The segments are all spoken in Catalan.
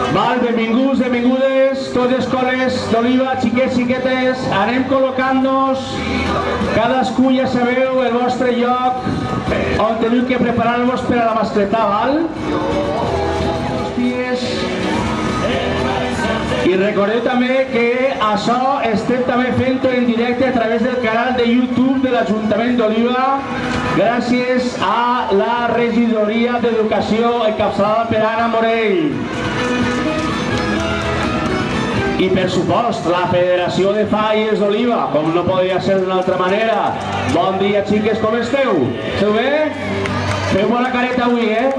Val, benvinguts, benvingudes, tots els col·les d'Oliva, xiquets, xiquetes, anem col·locant-nos, cadascú ja sabeu el vostre lloc on teniu que preparar-vos per a la mascletà, val? I recordeu també que això estem també fent-ho en directe a través del canal de YouTube de l'Ajuntament d'Oliva gràcies a la regidoria d'Educació encapçalada per Anna Morell. I per supost, la Federació de Falles d'Oliva, com no podria ser d'una altra manera. Bon dia, xiques, com esteu? Esteu bé? Feu bona careta avui, eh?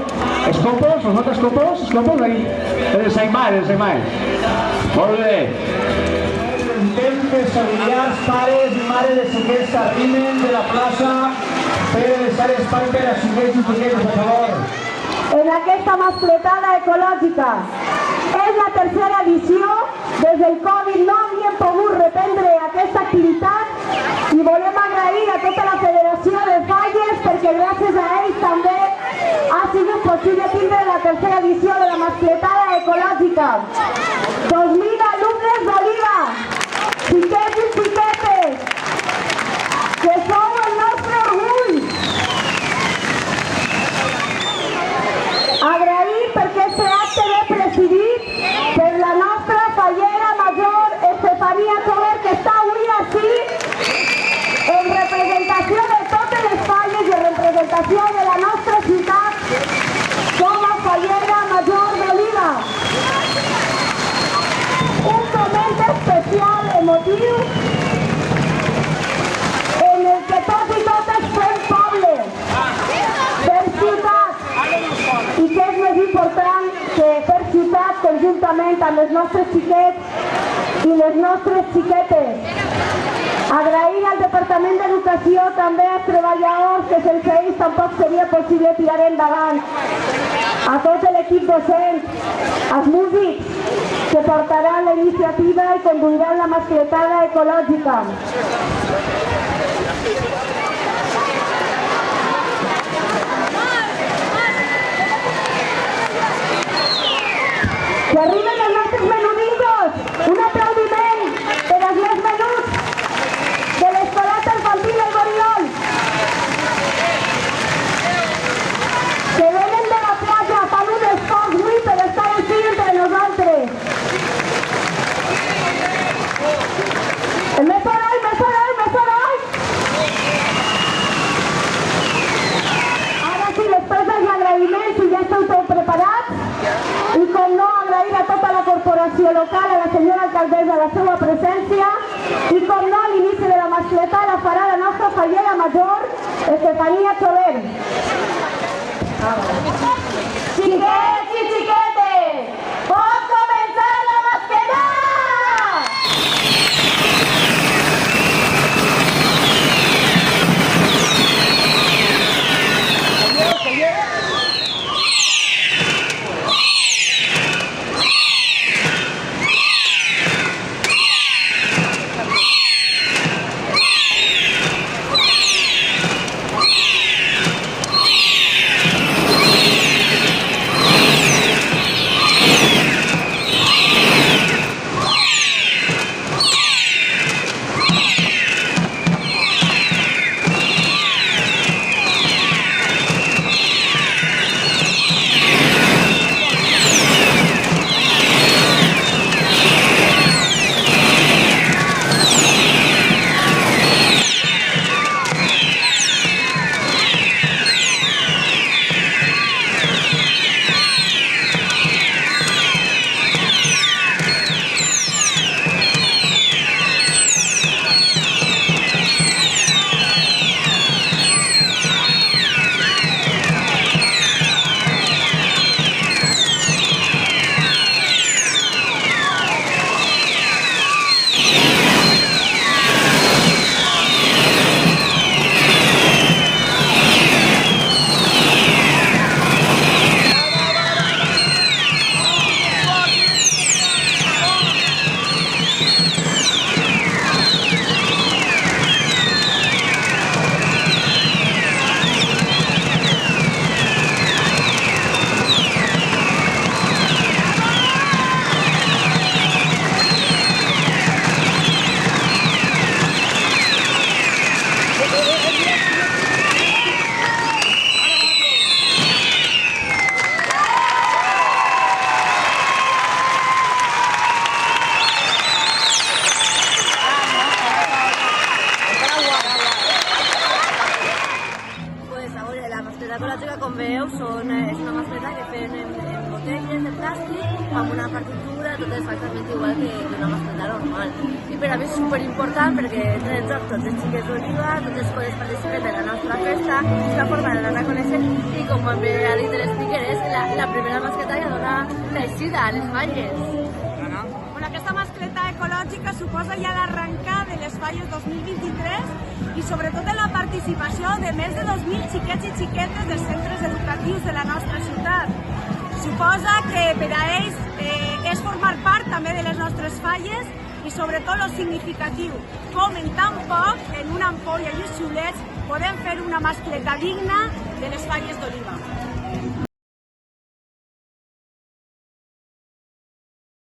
Els copos? Els altres copos? Els copos? Els aimars. Molt bé. Intentem que els familiars, pares i mares de xiquets s'arrimen de la plaça per deixar espai per a xiquets i xiquetes, per favor. En aquesta mascletada ecològica. És la tercera edició. Des del Covid no havíem pogut reprendre aquesta activitat i volem agrair a tota la Federació de Falles perquè gràcies a ells també ha sigut possible tindre la tercera edició de la mascletada ecològica. 2.000 alumnes d'Oliva, xiquets i xiquetes, que sou el nostre orgull. Agrair perquè este acte ve presidit per la nostra fallera major Estefania Chover, que està avui així en representació de totes les falles i en representació de la nostra ciutat com a fallera major d'Oliva. Un moment especial, emotiu, en el que tots i totes fem poble, fem ciutat, i que és més important que fer ciutat conjuntament amb els nostres xiquets i les nostres xiquetes. Agrair al Departament d'Educació també als treballadors que sense ells tampoc seria possible tirar endavant. A tot l'equip docent, als músics que portaran la iniciativa i conduiran la mascletada ecològica. Que arriben els nostres menudindos! Un aplaudiment per als més menuts de l'escolata infantil del Gorillol! Que venen de la platja, fan un esforç avui per estar així entre nosaltres. Més soroll, més soroll, més soroll! Ara sí, després dels agraïments, si ja esteu tot preparats, i com no, agrair a tota la corporació local, a la senyora alcaldessa, la seva presència, i com no, l'inici de la mascletà la farà la nostra fallera major, Estefania Chover. Xiquets i xiquetes, pot començar la mascletà! com veieu, és una mascleta que fem en botelles de plàstic, amb una partitura, tot exactament igual que una mascleta normal. I per a mi és superimportant perquè entren en joc tots els xiquets d'Oliva, tots els col·legs participants de la nostra festa, és una forma d'anar a conèixer i, com bé ha dit l'Speaker, és la primera mascleta que dona l'eixida a les falles. Bueno, aquesta mascleta ecològica suposa ja l'arrencada de les falles 2023 i sobretot de la participació de més de 2.000 xiquets i xiquetes dels centres educatius de la nostra ciutat. Suposa que per a ells és formar part també de les nostres falles i sobretot el significatiu, com en tan poc, en una ampolla i uns xiulets, podem fer una mascleta digna de les falles d'Oliva.